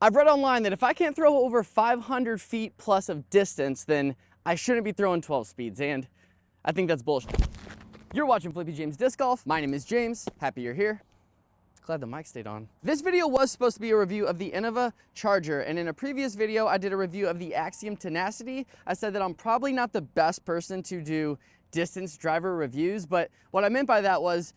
I've read online that if I can't throw over 500 feet plus of distance, then I shouldn't be throwing 12 speeds, and I think that's bullshit. You're watching Flippy James Disc Golf. My name is James. Happy you're here. Glad the mic stayed on. This video was supposed to be a review of the Innova Charger, and in a previous video, I did a review of the Axiom Tenacity. I said that I'm probably not the best person to do distance driver reviews, but what I meant by that was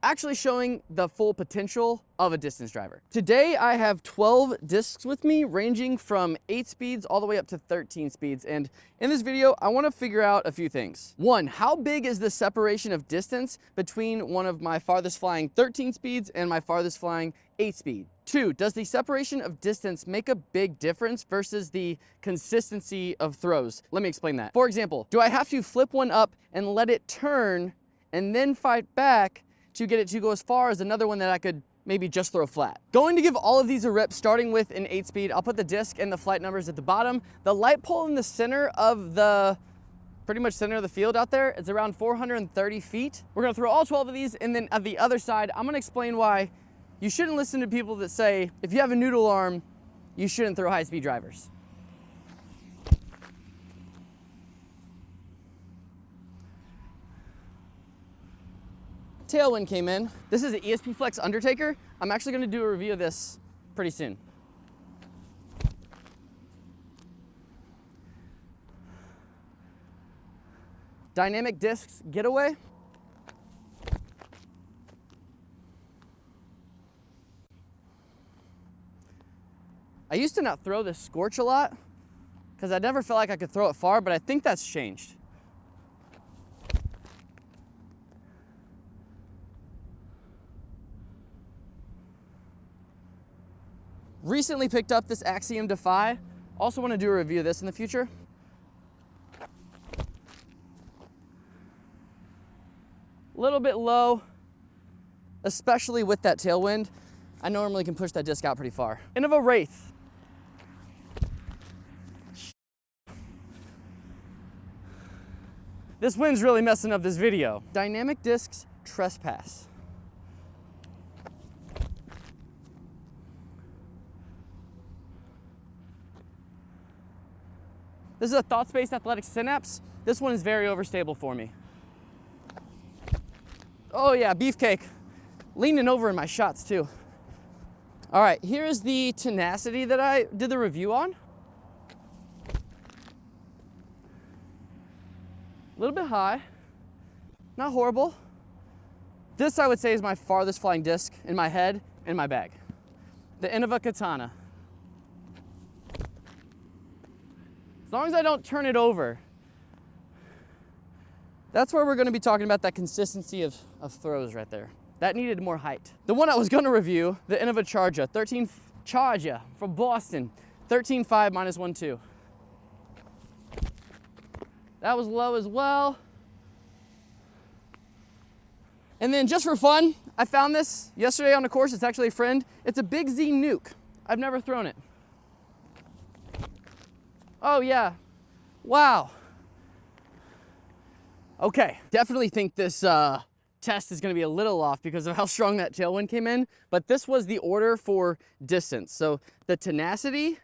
actually showing the full potential of a distance driver. Today, I have 12 discs with me, ranging from 8 speeds all the way up to 13 speeds. And in this video, I want to figure out a few things. One, how big is the separation of distance between one of my farthest flying 13 speeds and my farthest flying 8 speed? Two, does the separation of distance make a big difference versus the consistency of throws? Let me explain that. For example, do I have to flip one up and let it turn and then fight back to get it to go as far as another one that I could maybe just throw flat? Going to give all of these a rip, starting with an 8 speed. I'll put the disc and the flight numbers at the bottom. The light pole in the center of the, pretty much center of the field out there, it's around 430 feet. We're gonna throw all 12 of these, and then at the other side, I'm gonna explain why you shouldn't listen to people that say, if you have a noodle arm, you shouldn't throw high speed drivers. Tailwind came in. This is an ESP Flex Undertaker. I'm actually gonna do a review of this pretty soon. Dynamic Discs Getaway. I used to not throw this Scorch a lot because I never felt like I could throw it far, but I think that's changed. Recently picked up this Axiom Defy. Also want to do a review of this in the future. A little bit low, especially with that tailwind. I normally can push that disc out pretty far. Innova Wraith. This wind's really messing up this video. Dynamic Discs Trespass. This is a ThoughtSpace Athletic Synapse. This one is very overstable for me. Oh yeah, beefcake. Leaning over in my shots too. All right, here's the Tenacity that I did the review on. A little bit high, not horrible. This I would say is my farthest flying disc in my head and my bag. The Innova Katana. As long as I don't turn it over, that's where we're gonna be talking about that consistency of throws right there. That needed more height. The one I was gonna review, the Innova Charger, 13 Charger from Boston, 13.5 -1.2. That was low as well. And then just for fun, I found this yesterday on the course. It's actually a friend. It's a Big Z Nuke. I've never thrown it. Oh yeah, wow. Okay, definitely think this test is gonna be a little off because of how strong that tailwind came in, but this was the order for distance. So the Tenacity,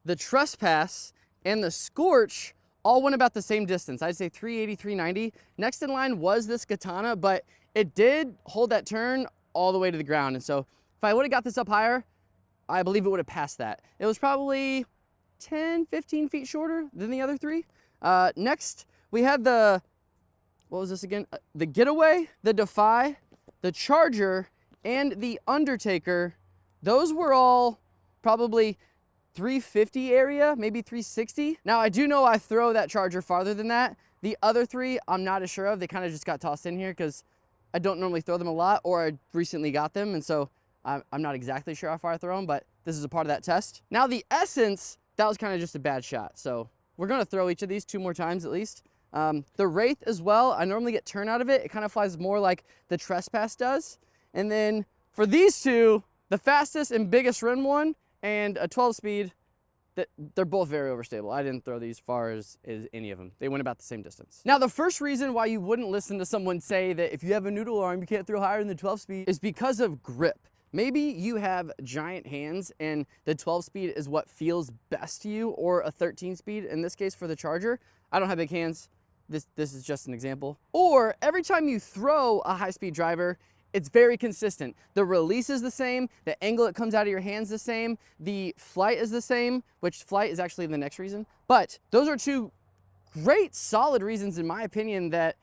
the Trespass, and the Scorch all went about the same distance. I'd say 380, 390. Next in line was this Katana, but it did hold that turn all the way to the ground. And so if I would've got this up higher, I believe it would've passed that. It was probably 10, 15 feet shorter than the other three. Next, we had the, what was this again? The Getaway, the Defy, the Charger, and the Undertaker. Those were all probably 350 area, maybe 360. Now, I do know I throw that Charger farther than that. The other three, I'm not as sure of. They kind of just got tossed in here because I don't normally throw them a lot, or I recently got them, and so I'm not exactly sure how far I throw them, but this is a part of that test. Now, the Essence, that was kind of just a bad shot. So we're gonna throw each of these 2 more times at least. The Wraith as well, I normally get turn out of it. It kind of flies more like the Trespass does. And then for these two, the fastest and biggest rim one and a 12 speed, they're both very overstable. I didn't throw these far as any of them. They went about the same distance. Now, the first reason why you wouldn't listen to someone say that if you have a noodle arm, you can't throw higher than the 12 speed is because of grip. Maybe you have giant hands and the 12 speed is what feels best to you, or a 13 speed, in this case for the Charger. I don't have big hands. This is just an example. Or every time you throw a high-speed driver, it's very consistent. The release is the same, the angle it comes out of your hands the same, the flight is the same, which flight is actually the next reason. But those are two great, solid reasons, in my opinion, that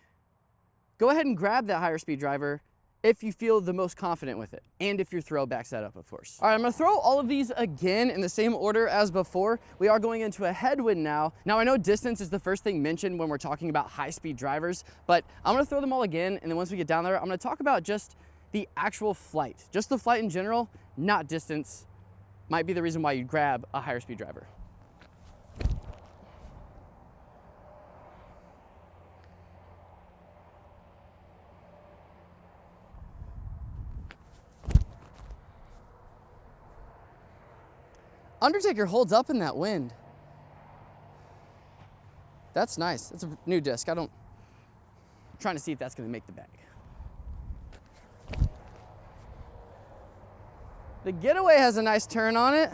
go ahead and grab that higher speed driver if you feel the most confident with it, and if your throw backs that up, of course. All right, I'm gonna throw all of these again in the same order as before. We are going into a headwind now. Now, I know distance is the first thing mentioned when we're talking about high-speed drivers, but I'm gonna throw them all again, and then once we get down there, I'm gonna talk about just the actual flight. Just the flight in general, not distance, might be the reason why you grab a higher speed driver. Undertaker holds up in that wind. That's nice. It's a new disc. I'm trying to see if that's gonna make the bag. The Getaway has a nice turn on it.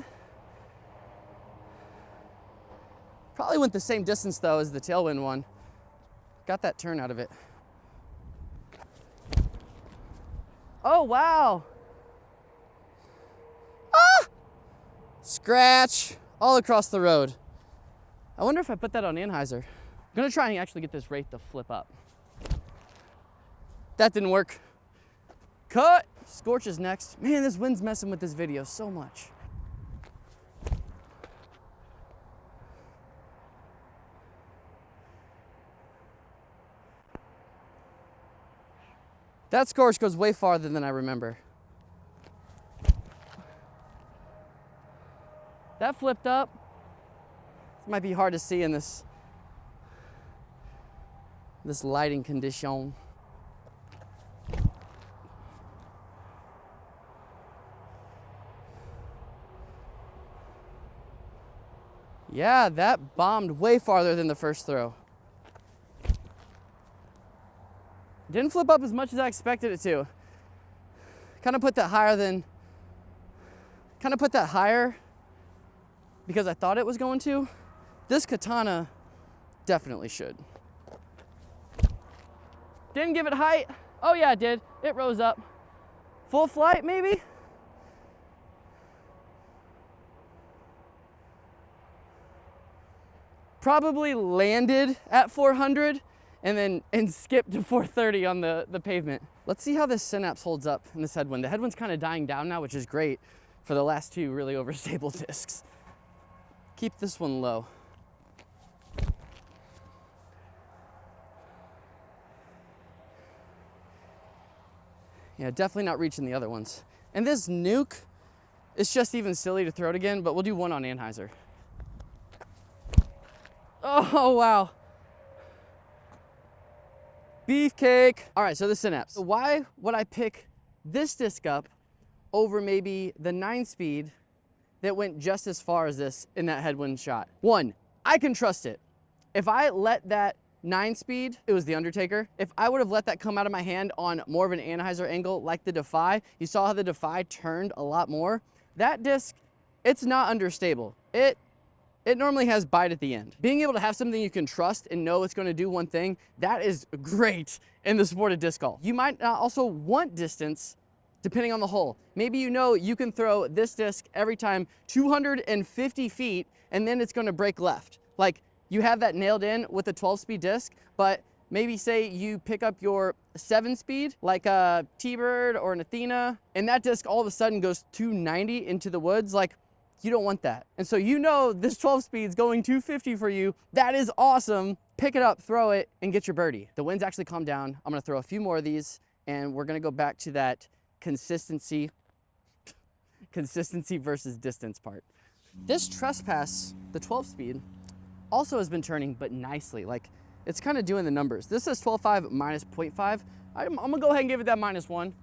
Probably went the same distance though as the Tailwind one. Got that turn out of it. Oh, wow. Scratch all across the road. I wonder if I put that on Anheuser. I'm gonna try and actually get this Wraith to flip up. That didn't work. Cut. Scorch is next. Man, this wind's messing with this video so much. That Scorch goes way farther than I remember. That flipped up. This might be hard to see in this lighting condition. Yeah, that bombed way farther than the first throw. Didn't flip up as much as I expected it to. Kind of put that higher because I thought it was going to. This Katana definitely should. Didn't give it height. Oh yeah, it did. It rose up. Full flight, maybe? Probably landed at 400 and skipped to 430 on the pavement. Let's see how this Synapse holds up in this headwind. The headwind's kind of dying down now, which is great for the last two really overstable discs. Keep this one low. Yeah, definitely not reaching the other ones. And this Nuke, it's just even silly to throw it again, but we'll do one on Anheuser. Oh, wow. Beefcake. All right, so the Synapse. So why would I pick this disc up over maybe the 9-speed that went just as far as this in that headwind shot? One, I can trust it. If I let that 9-speed, it was the Undertaker, if I would have let that come out of my hand on more of an Anheuser angle like the Defy, you saw how the Defy turned a lot more. That disc, it's not understable. It normally has bite at the end. Being able to have something you can trust and know it's gonna do one thing, that is great in the sport of disc golf. You might not also want distance depending on the hole. Maybe you know you can throw this disc every time 250 feet and then it's gonna break left. Like, you have that nailed in with a 12-speed disc, but maybe say you pick up your 7-speed, like a T-Bird or an Athena, and that disc all of a sudden goes 290 into the woods. Like, you don't want that. And so you know this 12-speed's going 250 for you. That is awesome. Pick it up, throw it, and get your birdie. The wind's actually calmed down. I'm gonna throw a few more of these, and we're gonna go back to that consistency versus distance part. This Trespass, the 12-speed, also has been turning, but nicely. Like, it's kind of doing the numbers. This says 12.5 minus 0.5. I'm gonna go ahead and give it that -1.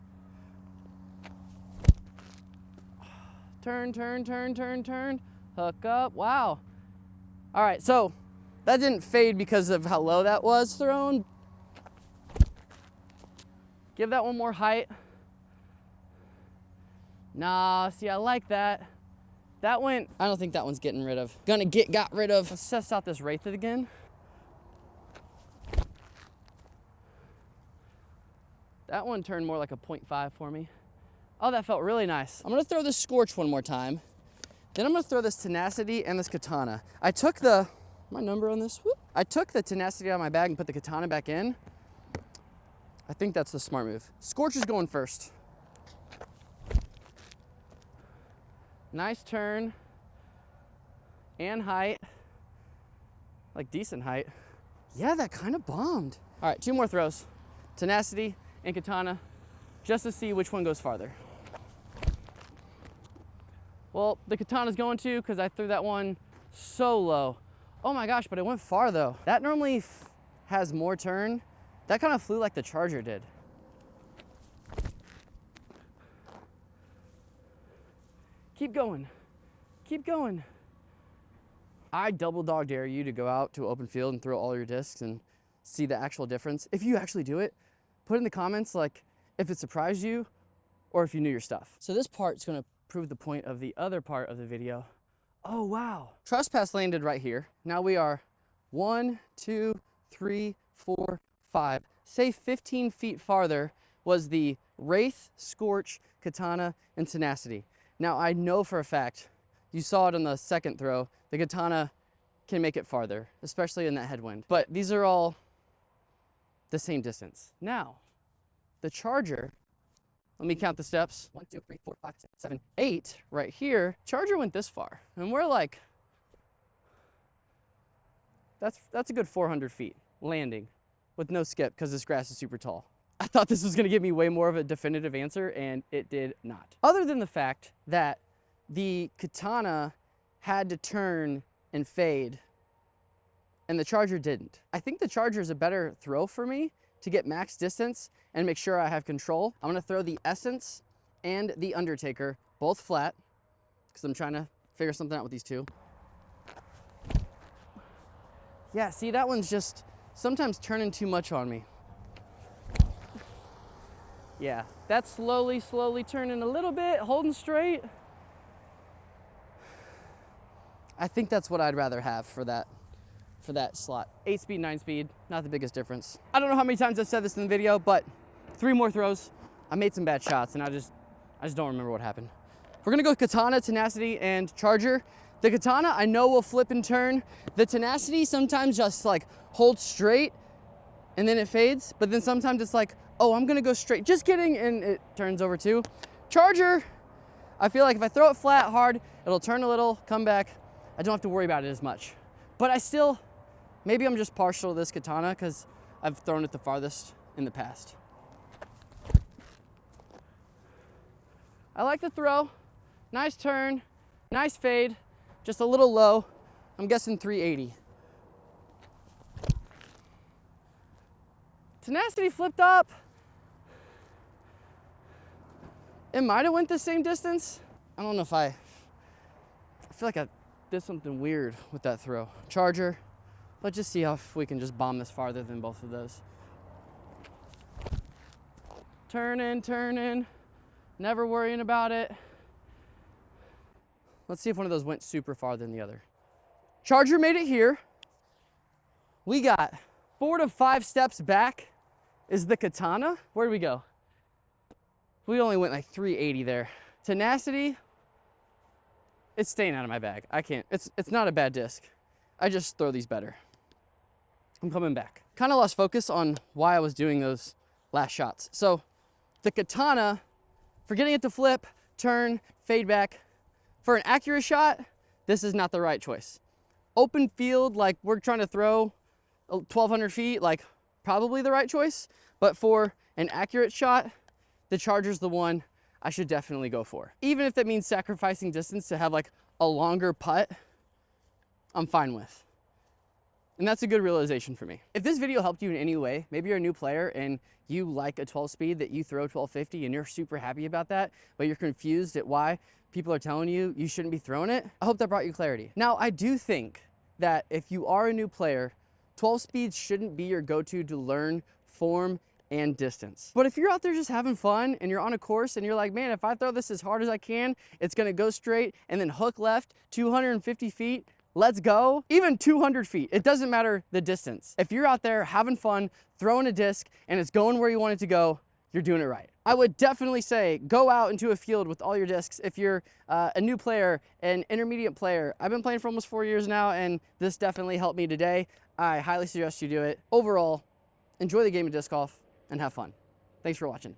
Turn, turn, turn, turn, turn. Hook up, wow. All right, so that didn't fade because of how low that was thrown. Give that one more height. Nah, see, I like that. That went, I don't think that one's getting rid of. Got rid of. Let's test out this Wraith again. That one turned more like a 0.5 for me. Oh, that felt really nice. I'm gonna throw this Scorch one more time. Then I'm gonna throw this Tenacity and this Katana. I took my number on this? Whoop. I took the Tenacity out of my bag and put the Katana back in. I think that's the smart move. Scorch is going first. Nice turn and height, like decent height. Yeah, that kind of bombed. All right, 2 more throws. Tenacity and Katana, just to see which one goes farther. Well, the Katana's going to, because I threw that one so low. Oh my gosh, but it went far though. That normally has more turn. That kind of flew like the Charger did. Keep going, keep going. I double dog dare you to go out to an open field and throw all your discs and see the actual difference. If you actually do it, put in the comments like if it surprised you or if you knew your stuff. So this part's gonna prove the point of the other part of the video. Oh wow. Trespass landed right here. Now we are 1, 2, 3, 4, 5. Say 15 feet farther was the Wraith, Scorch, Katana, and Tenacity. Now I know for a fact, you saw it on the second throw, the Katana can make it farther, especially in that headwind. But these are all the same distance. Now, the Charger, let me count the steps. 1, 2, 3, 4, 5, 6, 7, 8 right here. Charger went this far. And we're like, that's a good 400 feet landing with no skip because this grass is super tall. I thought this was gonna give me way more of a definitive answer and it did not. Other than the fact that the Katana had to turn and fade and the Charger didn't. I think the Charger is a better throw for me to get max distance and make sure I have control. I'm gonna throw the Essence and the Undertaker both flat because I'm trying to figure something out with these two. Yeah, see, that one's just sometimes turning too much on me. Yeah, that's slowly turning a little bit, holding straight. I think that's what I'd rather have for that slot. 8 speed, 9 speed, not the biggest difference. I don't know how many times I've said this in the video, but 3 more throws. I made some bad shots and I just don't remember what happened. We're gonna go Katana, Tenacity, and Charger. The Katana I know will flip and turn. The Tenacity sometimes just like holds straight and then it fades, but then sometimes it's like, oh, I'm gonna go straight, just kidding, and it turns over too. Charger, I feel like if I throw it flat hard, it'll turn a little, come back. I don't have to worry about it as much. But I still, maybe I'm just partial to this Katana because I've thrown it the farthest in the past. I like the throw, nice turn, nice fade, just a little low. I'm guessing 380. Tenacity flipped up. It might have went the same distance. I don't know if I feel like I did something weird with that throw. Charger, let's just see if we can just bomb this farther than both of those. Turning, never worrying about it. Let's see if one of those went super far than the other. Charger made it here. We got 4 to 5 steps back is the Katana. Where did we go? We only went like 380 there. Tenacity, it's staying out of my bag. I can't, it's not a bad disc. I just throw these better. I'm coming back. Kind of lost focus on why I was doing those last shots. So the Katana, for getting it to flip, turn, fade back, for an accurate shot, this is not the right choice. Open field, like we're trying to throw 1,200 feet, like probably the right choice. But for an accurate shot, the Charger's the one I should definitely go for. Even if that means sacrificing distance to have like a longer putt, I'm fine with. And that's a good realization for me. If this video helped you in any way, maybe you're a new player and you like a 12 speed that you throw 1250 and you're super happy about that, but you're confused at why people are telling you you shouldn't be throwing it, I hope that brought you clarity. Now, I do think that if you are a new player, 12 speeds shouldn't be your go-to to learn form and distance. But if you're out there just having fun and you're on a course and you're like, man, if I throw this as hard as I can, it's gonna go straight and then hook left 250 feet, let's go. Even 200 feet, it doesn't matter the distance. If you're out there having fun, throwing a disc, and it's going where you want it to go, you're doing it right. I would definitely say go out into a field with all your discs. If you're a new player, an intermediate player, I've been playing for almost 4 years now, and this definitely helped me today. I highly suggest you do it. Overall, enjoy the game of disc golf and have fun. Thanks for watching.